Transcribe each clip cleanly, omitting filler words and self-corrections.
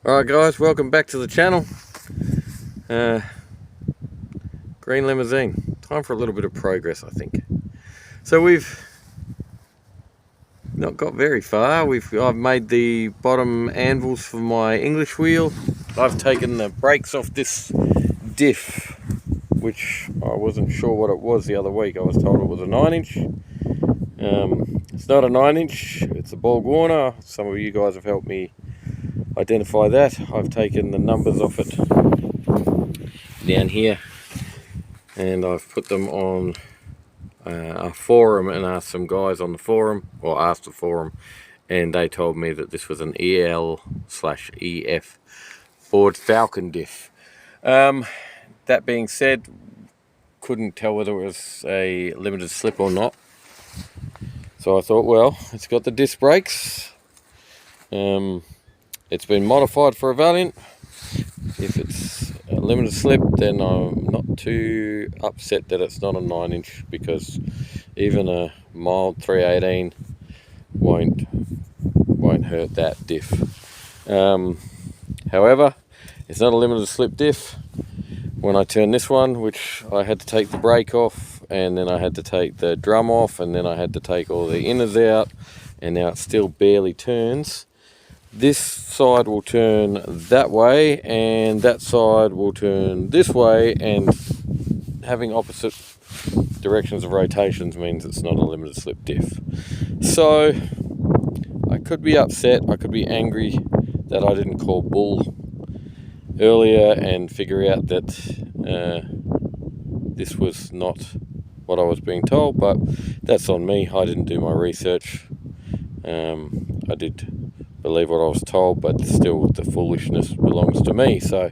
Alright guys, welcome back to the channel. Green limousine. Time for a little bit of progress, I think. So we've not got very far. I've made the bottom anvils for my English wheel. I've taken the brakes off this diff, which I wasn't sure what it was the other week. I was told it was a 9-inch. It's not a 9-inch, it's a Borg Warner. Some of you guys have helped me identify that. I've taken the numbers off it down here and I've put them on a forum and asked some guys on the forum, or asked the forum, and they told me that this was an EL/EF Ford Falcon diff. That being said, couldn't tell whether it was a limited slip or not, so I thought, well, it's got the disc brakes. It's been modified for a Valiant. If it's a limited slip, then I'm not too upset that it's not a 9-inch, because even a mild 318 won't hurt that diff. However, it's not a limited slip diff. When I turn this one, which I had to take the brake off, and then I had to take the drum off, and then I had to take all the inners out, and now it still barely turns. This side will turn that way and that side will turn this way, and having opposite directions of rotations means it's not a limited slip diff. So I could be upset, I could be angry that I didn't call bull earlier and figure out that this was not what I was being told, but that's on me. I didn't do my research. I did believe what I was told, but still the foolishness belongs to me. So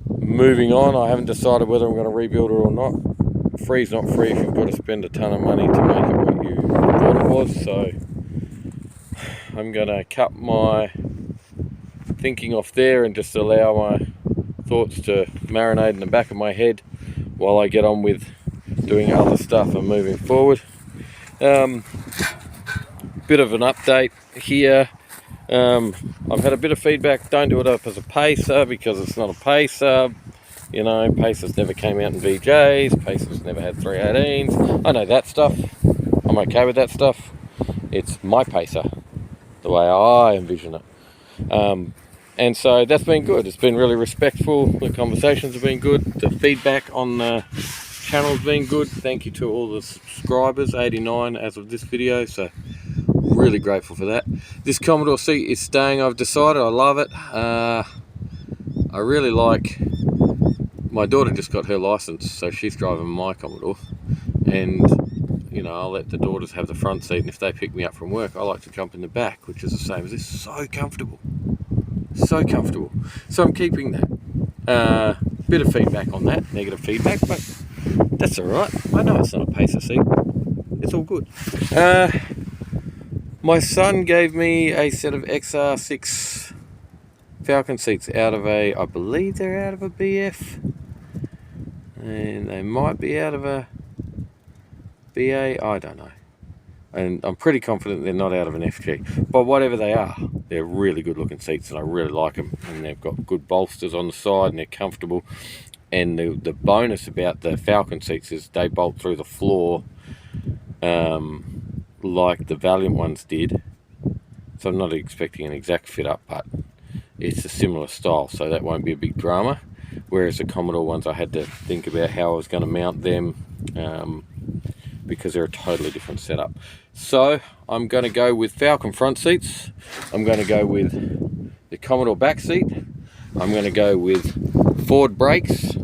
moving on, I haven't decided whether I'm going to rebuild it or not. Free's not free if you've got to spend a ton of money to make it what you thought it was. So I'm going to cut my thinking off there and just allow my thoughts to marinate in the back of my head while I get on with doing other stuff and moving forward. Bit of an update here. I've had a bit of feedback, don't do it up as a pacer because it's not a pacer. You know, pacers never came out in VJs, pacers never had 318s. I know that stuff, I'm okay with that stuff. It's my pacer, the way I envision it. And so that's been good. It's been really respectful, the conversations have been good, the feedback on the channel has been good. Thank you to all the subscribers, 89 as of this video, so really grateful for that. This Commodore seat is staying, I've decided. I love it. I really like, my daughter just got her license, so she's driving my Commodore, and you know, I'll let the daughters have the front seat, and if they pick me up from work, I like to jump in the back, which is the same as this. So comfortable, so comfortable. So I'm keeping that. Bit of feedback on that, negative feedback, but that's all right. I know it's not a pacer seat, it's all good. My son gave me a set of XR6 Falcon seats out of a, I believe they're out of a BF, and they might be out of a BA, I don't know. And I'm pretty confident they're not out of an FG, but whatever they are, they're really good looking seats and I really like them, and they've got good bolsters on the side and they're comfortable. And the bonus about the Falcon seats is they bolt through the floor, like the Valiant ones did. So I'm not expecting an exact fit up, but it's a similar style, so that won't be a big drama. Whereas the Commodore ones, I had to think about how I was going to mount them, because they're a totally different setup. So I'm going to go with Falcon front seats, I'm going to go with the Commodore back seat, I'm going to go with Ford brakes,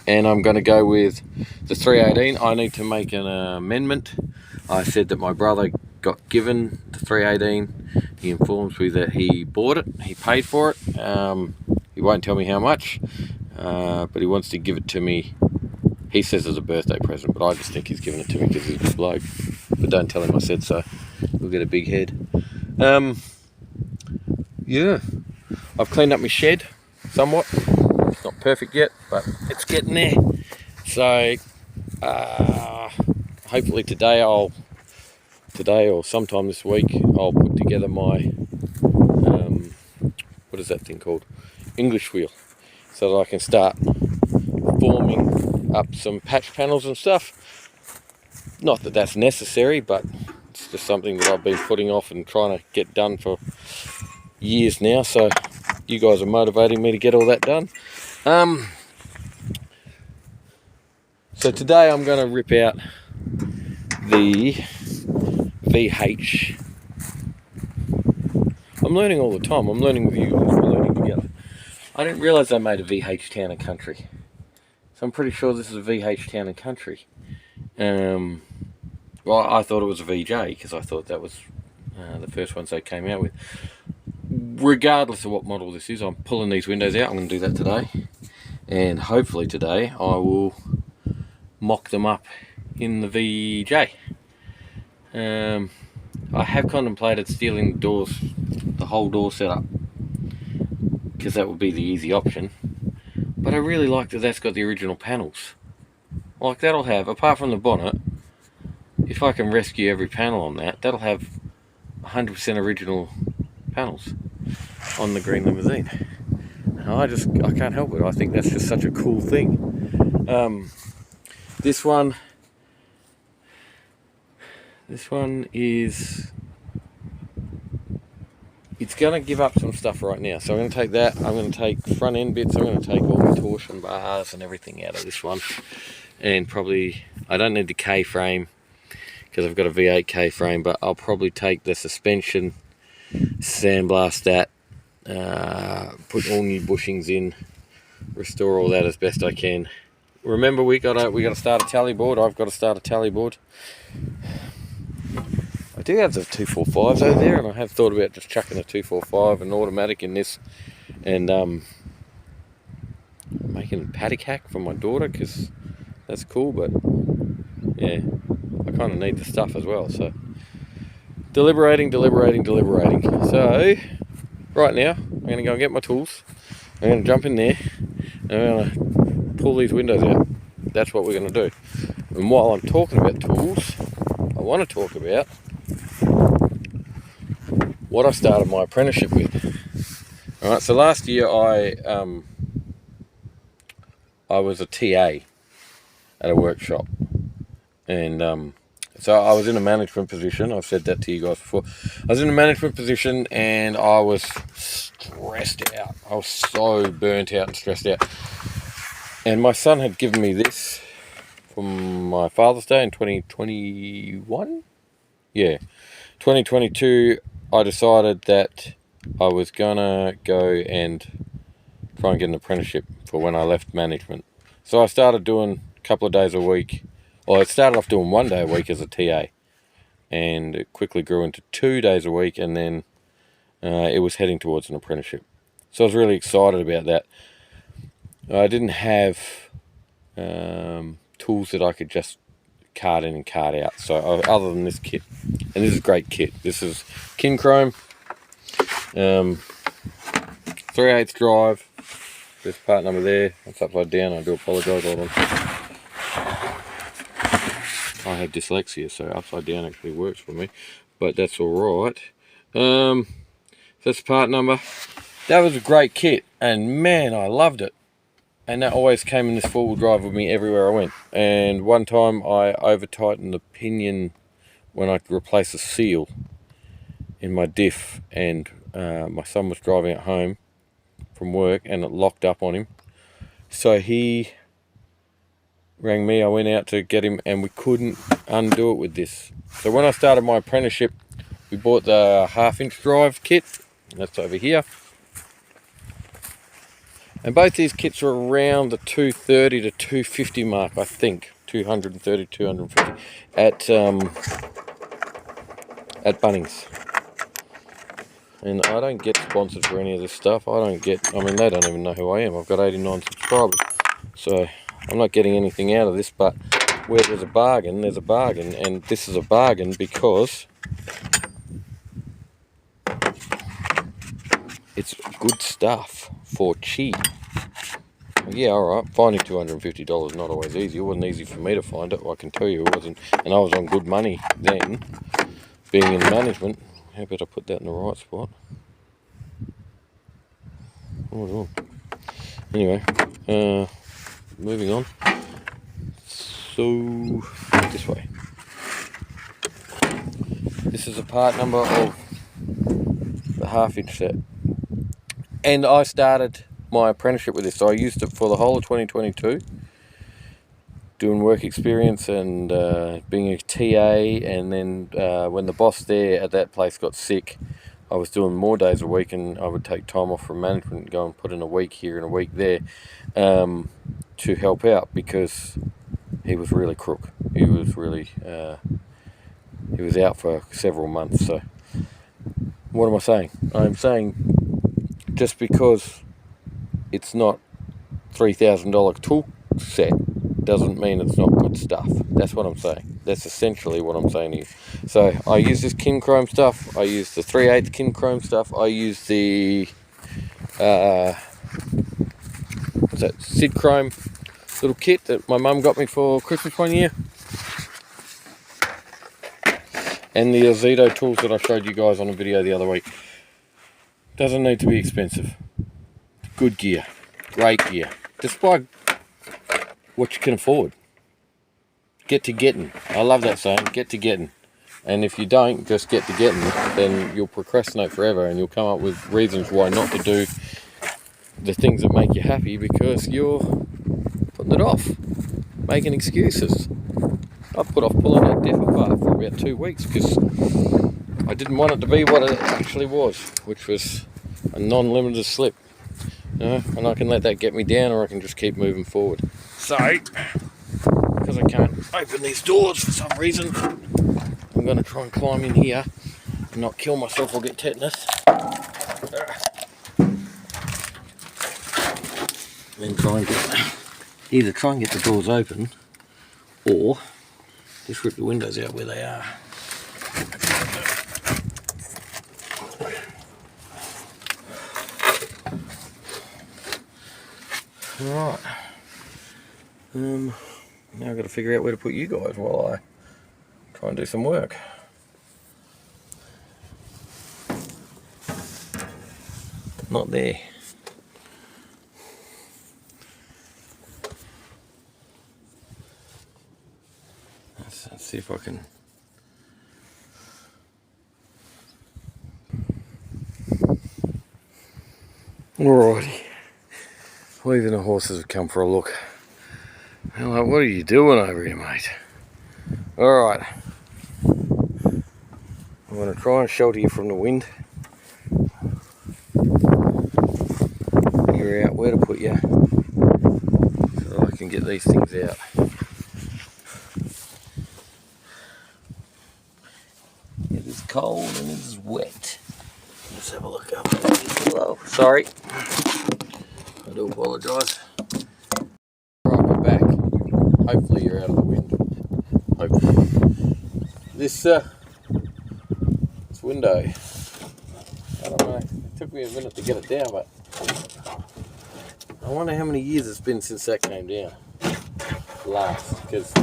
and I'm going to go with the 318. I need to make an amendment. I said that my brother got given the 318. He informs me that he bought it, he paid for it. He won't tell me how much, but he wants to give it to me. He says it's a birthday present, but I just think he's giving it to me because he's a bloke. But don't tell him I said so. We'll get a big head. Yeah, I've cleaned up my shed somewhat. It's not perfect yet, but it's getting there. So hopefully today today or sometime this week, I'll put together my, what is that thing called? English wheel. So that I can start forming up some patch panels and stuff. Not that that's necessary, but it's just something that I've been putting off and trying to get done for years now. So you guys are motivating me to get all that done. So today I'm going to rip out the VH. I'm learning all the time. I'm learning with you guys. We're learning together. I didn't realise they made a VH Town and Country. So I'm pretty sure this is a VH Town and Country. Well, I thought it was a VJ because I thought that was the first ones they came out with. Regardless of what model this is, I'm pulling these windows out. I'm going to do that today. And hopefully today I will mock them up in the VJ. I have contemplated stealing the doors, the whole door setup, because that would be the easy option. But I really like that that's got the original panels. Like that'll have, apart from the bonnet, if I can rescue every panel on that, that'll have 100% original panels on the green limousine. And I can't help it. I think that's just such a cool thing. This one is, it's going to give up some stuff right now. So I'm going to take that, I'm going to take front end bits, I'm going to take all the torsion bars and everything out of this one. And probably, I don't need the K frame because I've got a V8 K frame, but I'll probably take the suspension, sandblast that, put all new bushings in, restore all that as best I can. Remember, we got to start a tally board. I've got to start a tally board. I do have the 245s over there, and I have thought about just chucking a 245 and automatic in this, and making a paddock hack for my daughter, because that's cool. But yeah, I kind of need the stuff as well. So deliberating. So right now, I'm going to go and get my tools. I'm going to jump in there, and I'm going to pull these windows out. That's what we're going to do. And while I'm talking about tools, I want to talk about what I started my apprenticeship with. Alright, so last year I was a TA at a workshop, and so I was in a management position. I've said that to you guys before. I was in a management position and I was stressed out. I was so burnt out and stressed out. And my son had given me this from my Father's Day in 2021. Yeah, 2022. I decided that I was gonna go and try and get an apprenticeship for when I left management. So I started doing a couple of days a week. Well, I started off doing 1 day a week as a TA, and it quickly grew into 2 days a week, and then it was heading towards an apprenticeship. So I was really excited about that. I didn't have tools that I could just card in and card out. So other than this kit, and this is a great kit. This is Kin Chrome, 3/8 drive. There's part number there. It's upside down. I do apologise. Hold on. I have dyslexia, so upside down actually works for me, but that's all right. That's part number. That was a great kit, and man, I loved it. And that always came in this four-wheel drive with me everywhere I went. And one time I over-tightened the pinion when I replaced the seal in my diff, and my son was driving at home from work and it locked up on him. So he rang me, I went out to get him, and we couldn't undo it with this. So when I started my apprenticeship, we bought the 1/2-inch drive kit. That's over here. And both these kits are around the 230 to 250 mark, I think. 230, 250 at Bunnings. And I don't get sponsored for any of this stuff. I mean, they don't even know who I am. I've got 89 subscribers. So I'm not getting anything out of this, but where there's a bargain, there's a bargain. And this is a bargain because it's good stuff for cheap. Yeah, alright, finding $250 not always easy. It wasn't easy for me to find it, I can tell you it wasn't. And I was on good money then. being in management. How about I put that in the right spot? Hold on. Anyway, moving on. So, this way. This is a part number of the 1/2 inch set. And I started my apprenticeship with this, so I used it for the whole of 2022. Doing work experience and being a TA, and then when the boss there at that place got sick, I was doing more days a week, and I would take time off from management and go and put in a week here and a week there to help out, because he was really crook. He was really he was out for several months. So what am I saying? I'm saying just because it's not $3,000 tool set doesn't mean it's not good stuff. That's what I'm saying. That's essentially what I'm saying to you. So I use this kin chrome stuff. I use the 3/8 kin chrome stuff. I use the what's that, Sid Chrome little kit that my mum got me for Christmas one year. And the Ozito tools that I showed you guys on a video the other week. Doesn't need to be expensive. Good gear. Great gear. Just buy what you can afford. Get to getting. I love that saying, get to getting. And if you don't just get to getting, then you'll procrastinate forever, and you'll come up with reasons why not to do the things that make you happy, because you're putting it off, making excuses. I put off pulling that deck apart for about 2 weeks because I didn't want it to be what it actually was, which was a non-limited slip. You know, and I can let that get me down, or I can just keep moving forward. So, because I can't open these doors for some reason, I'm going to try and climb in here and not kill myself or get tetanus. Then try and either try and get the doors open, or just rip the windows out where they are. Alright. Now I've got to figure out where to put you guys while I try and do some work. Not there. Let's see if I can. Alrighty. Even the horses have come for a look. They're like, what are you doing over here, mate? Alright. I'm going to try and shelter you from the wind. Figure out where to put you so I can get these things out. It is cold and it is wet. Let's have a look up below. Sorry. I do apologise. Right, we're back. Hopefully you're out of the wind. Hopefully. This window, I don't know, it took me a minute to get it down, but I wonder how many years it's been since that came down last, because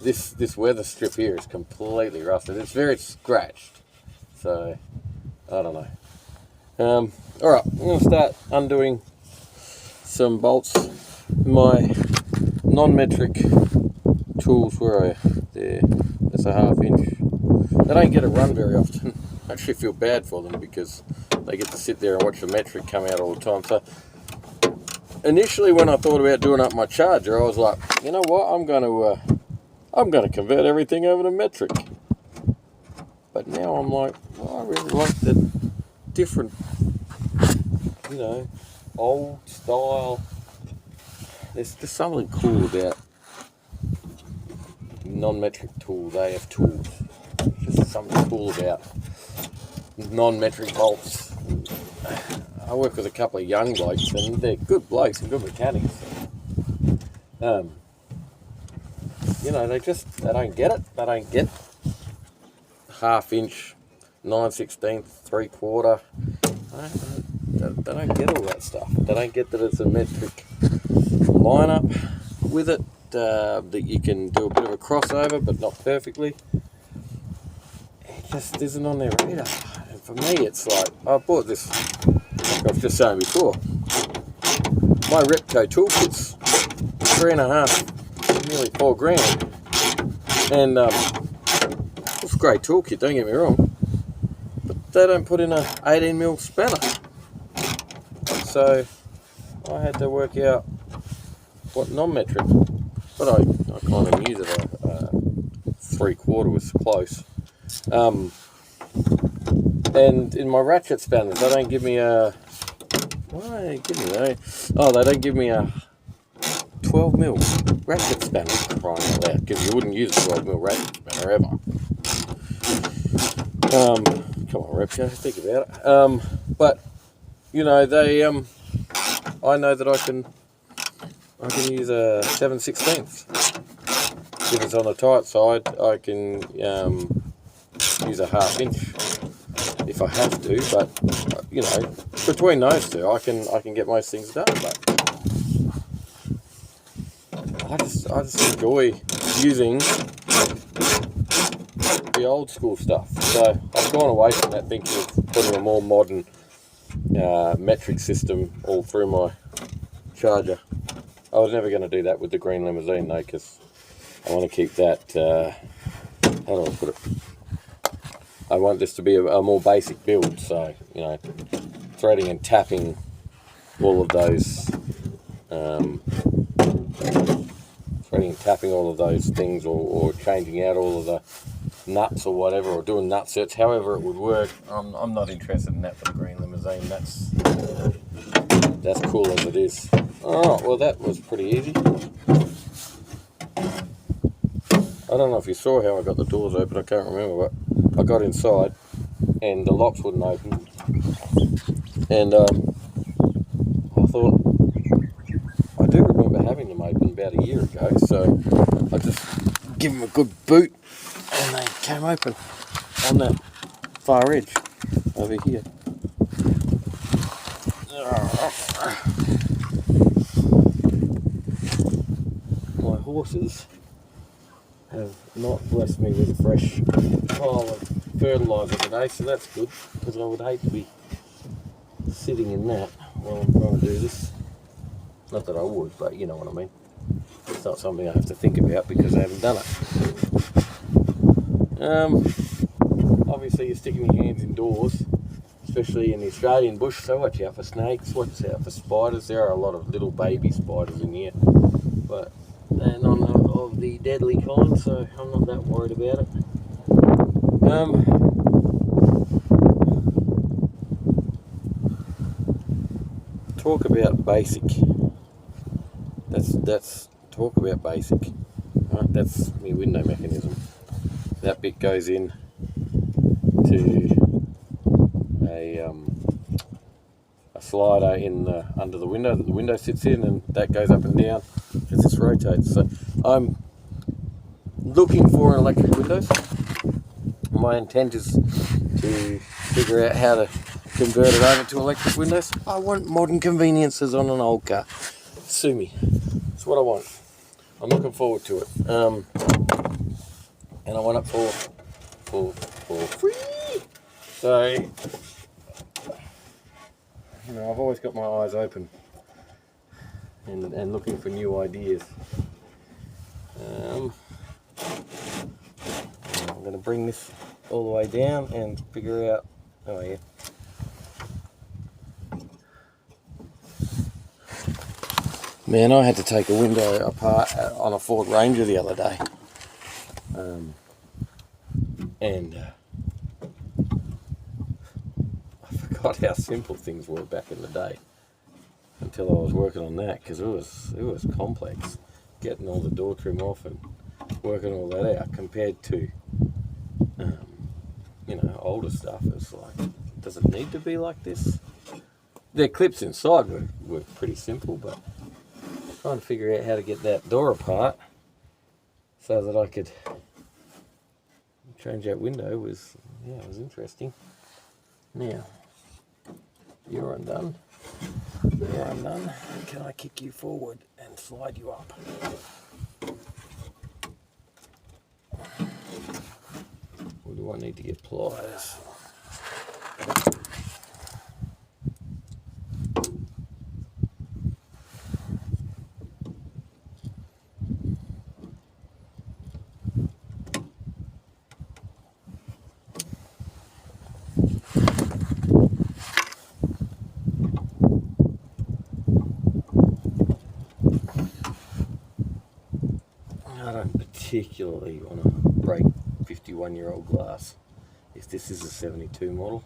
this weather strip here is completely rusted. It's very scratched, so I don't know. Alright, I'm going to start undoing some bolts. My non-metric tools, where are they? That's a 1/2 inch. They don't get a run very often. I actually feel bad for them because they get to sit there and watch the metric come out all the time. So initially, when I thought about doing up my charger, I was like, you know what, I'm going to convert everything over to metric. But now I'm like, well, I really like the different, you know, old style. There's just something cool about non-metric tools, AF tools. Just something cool about non-metric bolts. I work with a couple of young blokes, and they're good blokes and good mechanics. You know, they don't get it. They don't get 1/2 inch, 9/16, 3/4. They don't get all that stuff. They don't get that it's a metric lineup with it, that you can do a bit of a crossover, but not perfectly. just isn't on their radar. And for me, it's like, I bought this, like I've just shown before. My Repco toolkit's 3.5, nearly 4 grand. And it's a great toolkit, don't get me wrong. But they don't put in a 18mm spanner. So I had to work out what non-metric, but I kind of knew that a 3/4 was close. And in my ratchet spanners, they don't give me a, what are they giving me? They don't give me a 12mm ratchet spanner, for crying out loud, because you wouldn't use a 12mm ratchet spanner ever. Come on, Repco, think about it. But you know, they I know that I can use a 7/16. If it's on the tight side, I can use a 1/2 inch if I have to. But you know, between those two, I can get most things done. But I just enjoy using the old school stuff. So I've gone away from that, thinking of putting a more modern metric system all through my charger. I was never going to do that with the green Limousine though, because I want to keep that, how do I put it? I want this to be a more basic build, so, you know, threading and tapping all of those, things, or changing out all of the nuts or whatever, or doing nut certs, however it would work. I'm not interested in that for the green Limousine. That's cool as it is. Oh, well, that was pretty easy. I don't know if you saw how I got the doors open, I can't remember, but I got inside and the locks wouldn't open. And I thought, I do remember having them open about a year ago, so I just give them a good boot and they came open on that far edge over here. My horses have not blessed me with a fresh pile of fertiliser today, so that's good, because I would hate to be sitting in that while I'm trying to do this. Not that I would, but you know what I mean. It's not something I have to think about because I haven't done it. Obviously you're sticking your hands indoors, especially in the Australian bush, so watch out for snakes, watch out for spiders. There are a lot of little baby spiders in here, but they're none of the deadly kind, so I'm not that worried about it. Talk about basic. That's talk about basic. Right, that's my window mechanism. That bit goes in to a slider in under the window that the window sits in, and that goes up and down as this rotates. So I'm looking for electric windows. My intent is to figure out how to convert it over to electric windows. I want modern conveniences on an old car. Sue me. That's what I want. I'm looking forward to it. And I want it for free. So, you know, I've always got my eyes open and looking for new ideas. I'm going to bring this all the way down and figure out, oh yeah. Man, I had to take a window apart on a Ford Ranger the other day. And I forgot how simple things were back in the day until I was working on that, because it was complex, getting all the door trim off and working all that out compared to you know, older stuff. It's like, does it need to be like this? The clips inside were pretty simple, but trying to figure out how to get that door apart so that I could change that window was interesting. Now, you're undone. You're undone. Can I kick you forward and slide you up? We'll do I need to get pliers? I don't particularly want to break 51-year-old glass if this is a 72 model.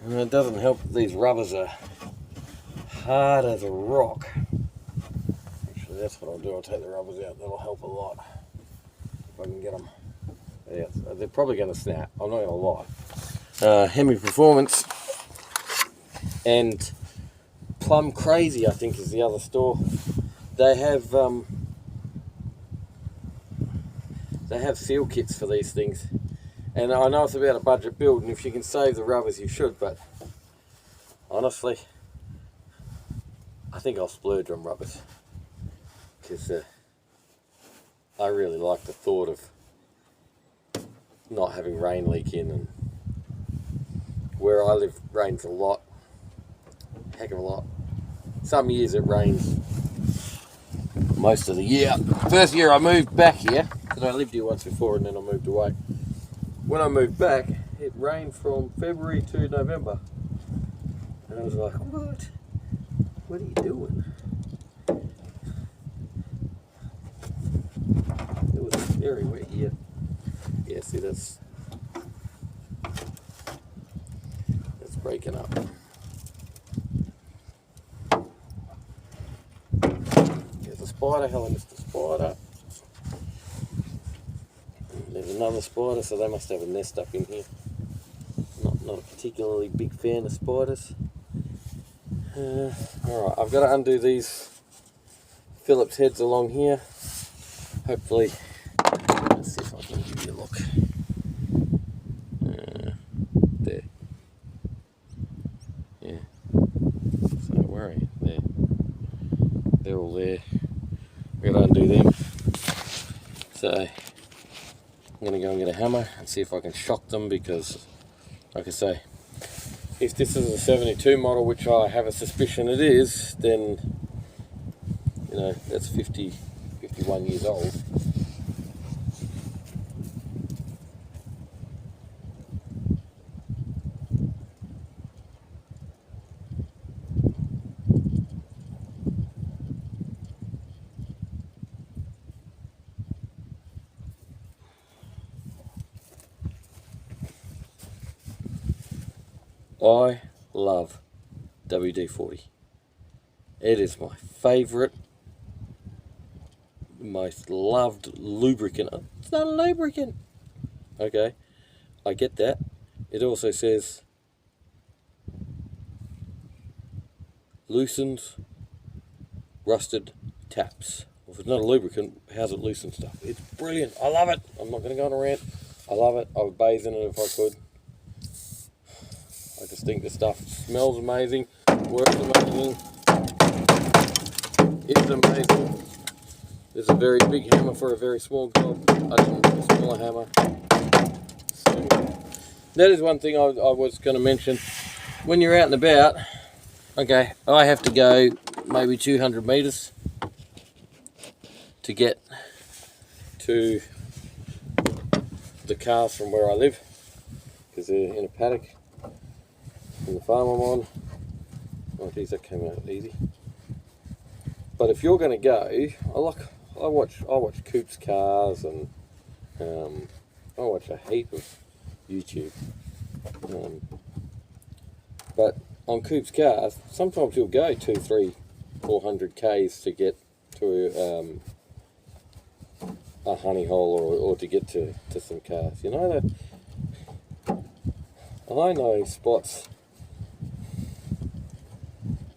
And it doesn't help that these rubbers are hard as a rock. Actually, that's what I'll do. I'll take the rubbers out. That'll help a lot if I can get them. Yeah, they're probably going to snap. I'm not going to lie. Hemi Performance and Plum Crazy, I think, is the other store. They have seal kits for these things. And I know it's about a budget build, and if you can save the rubbers, you should, but honestly, I think I'll splurge on rubbers, because I really like the thought of not having rain leak in, and where I live rains a lot, heck of a lot. Some years it rains most of the year. First year I moved back here, because I lived here once before and then I moved away. When I moved back, it rained from February to November. And I was like, what? What are you doing? It was very wet here. Yeah, see, that's breaking up. There's a spider. Hello, Mr. Spider. There's another spider, so they must have a nest up in here. Not a particularly big fan of spiders. Alright, I've got to undo these Phillips heads along here. Hopefully, let's see if I can give you a look. There. Yeah. So don't worry, they're all there. We've got to undo them. So I'm going to go and get a hammer and see if I can shock them, because, like I say, if this is a 72 model, which I have a suspicion it is, then, you know, that's 51 years old. I love WD-40. It is my favourite, most loved lubricant. It's not a lubricant. Okay, I get that. It also says loosens rusted taps. Well, if it's not a lubricant, how's it loosen stuff? It's brilliant. I love it. I'm not going to go on a rant. I love it. I would bathe in it if I could. I just think the stuff smells amazing, works amazing, it's amazing. There's a very big hammer for a very small job. I just want a smaller hammer. So, that is one thing I was going to mention. When you're out and about, okay, I have to go maybe 200 metres to get to the cars from where I live, because they're in a paddock in the farm I'm on. Oh geez, that came out easy. But if you're going to go, I watch Coop's cars, and I watch a heap of YouTube. But on Coop's cars, sometimes you'll go 200, 300, 400 k's to get to a honey hole, or to get to some cars. You know, I know spots.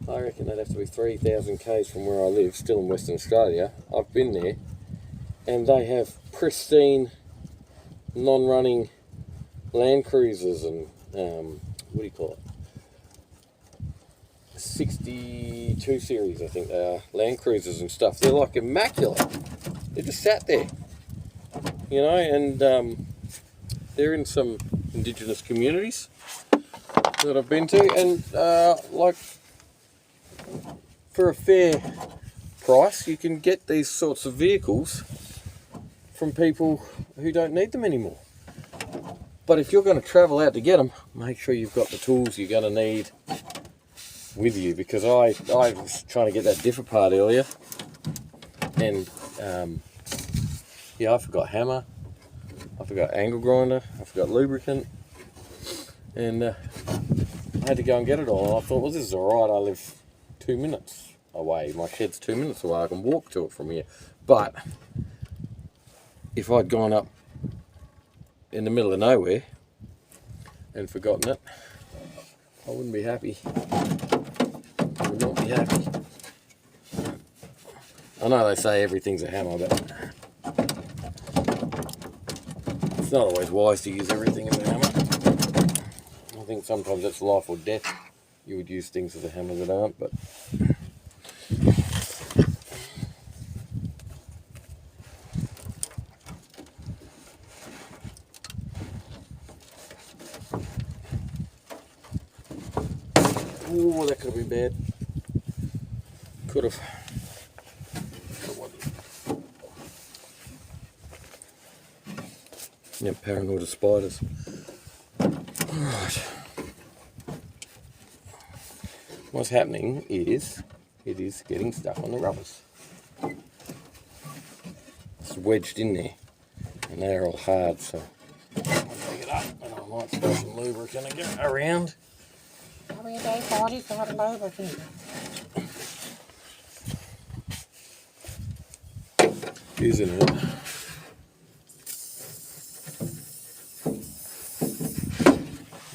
I reckon they'd have to be 3,000 k's from where I live, still in Western Australia. I've been there, and they have pristine, non-running Land Cruisers and what do you call it? 62 series, I think they are, Land Cruisers and stuff. They're like immaculate. They just sat there, you know, and they're in some indigenous communities that I've been to, and like, for a fair price, you can get these sorts of vehicles from people who don't need them anymore. But if you're going to travel out to get them, make sure you've got the tools you're going to need with you, because I was trying to get that differ part earlier, and yeah, I forgot hammer, I forgot angle grinder, I forgot lubricant, and I had to go and get it all. And I thought, well, this is alright, I live 2 minutes away, my shed's 2 minutes away, I can walk to it from here. But if I'd gone up in the middle of nowhere and forgotten it, I wouldn't be happy. I would not be happy. I know they say everything's a hammer, but it's not always wise to use everything as a hammer. I think sometimes it's life or death. You would use things as a hammer that aren't, but oh, that could have been bad. Could have. Yeah, paranoid of spiders. Alright. What's happening is, it is getting stuck on the rubbers. It's wedged in there, and they're all hard, so I'll pick it up, and I might throw some lubricant again around. Every day, party, got lubricant. Isn't it?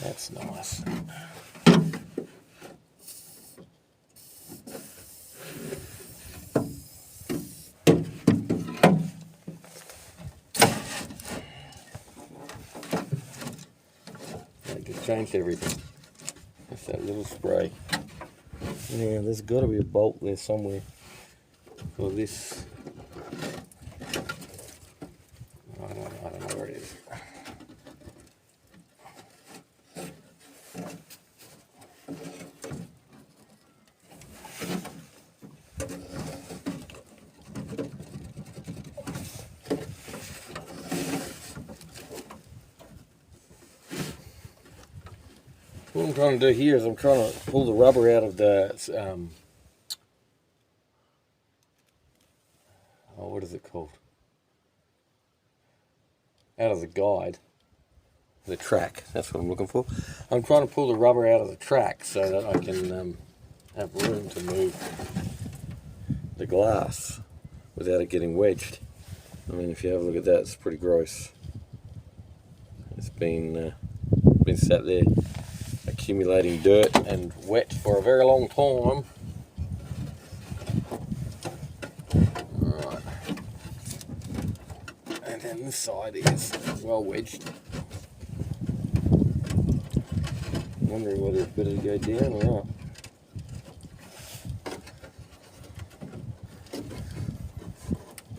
That's nice. That just changed everything. That's that little spray. Yeah, there's got to be a bolt there somewhere for this. I don't know where it is. What I'm trying to do here is I'm trying to pull the rubber out of the, what is it called? Out of the guide, the track, that's what I'm looking for. I'm trying to pull the rubber out of the track so that I can have room to move the glass without it getting wedged. I mean, if you have a look at that, it's pretty gross. It's been sat there accumulating dirt and wet for a very long time. Right. And then this side is well wedged. I'm wondering whether it's better to go down or up.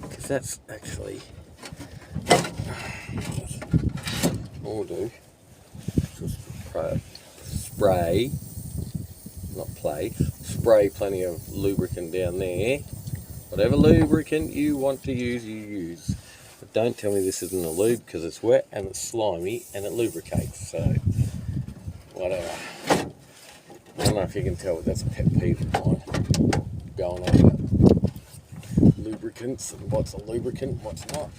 Because that's actually all I'll do. Just spray, not play, spray plenty of lubricant down there. Whatever lubricant you want to use, you use. But don't tell me this isn't a lube, because it's wet and it's slimy and it lubricates, so whatever. I don't know if you can tell, but that's a pet peeve of mine, going on about lubricants and what's a lubricant, what's not.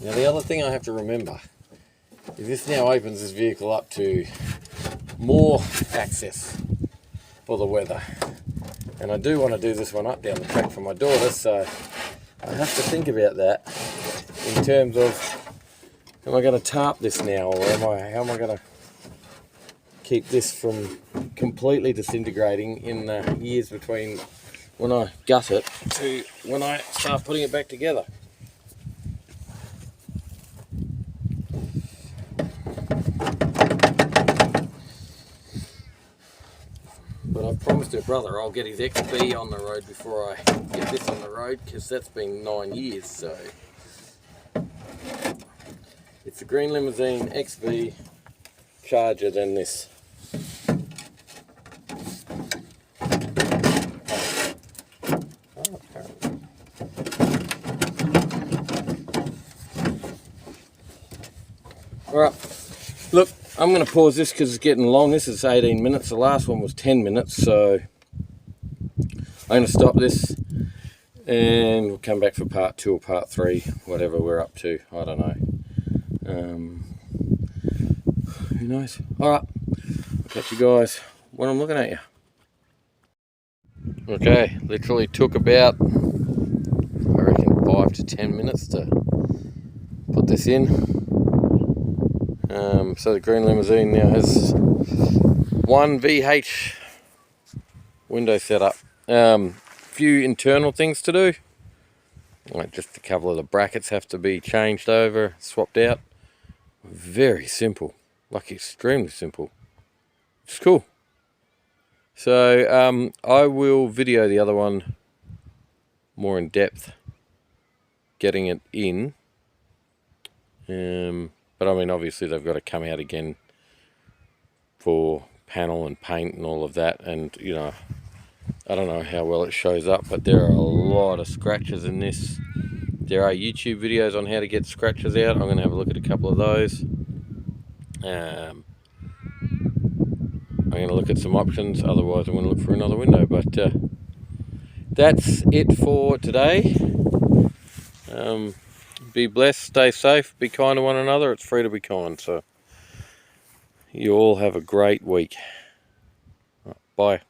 Now the other thing I have to remember is this now opens this vehicle up to more access for the weather. And I do want to do this one up down the track for my daughter, so I have to think about that in terms of, am I going to tarp this now, or how am I going to keep this from completely disintegrating in the years between when I gut it to when I start putting it back together. But I've promised her brother I'll get his XB on the road before I get this on the road, because that's been 9 years, so. It's a green limousine XV charger than this. Alright, look, I'm going to pause this because it's getting long. This is 18 minutes. The last one was 10 minutes, so I'm going to stop this and we'll come back for part 2 or part 3, whatever we're up to. I don't know. Who knows? Alright, I'll catch you guys when I'm looking at you. Okay, literally took about, I reckon, 5 to 10 minutes to put this in. So the green limousine now has one VH window setup. Few internal things to do. Like just a couple of the brackets have to be changed over, swapped out. Very simple, like extremely simple. It's cool. So I will video the other one more in depth, getting it in. But I mean, obviously they've got to come out again for panel and paint and all of that. And, you know, I don't know how well it shows up, but there are a lot of scratches in this. There are YouTube videos on how to get scratches out. I'm going to have a look at a couple of those. I'm going to look at some options. Otherwise, I'm going to look for another window. But that's it for today. Be blessed, stay safe, be kind to one another. It's free to be kind, so you all have a great week. Bye.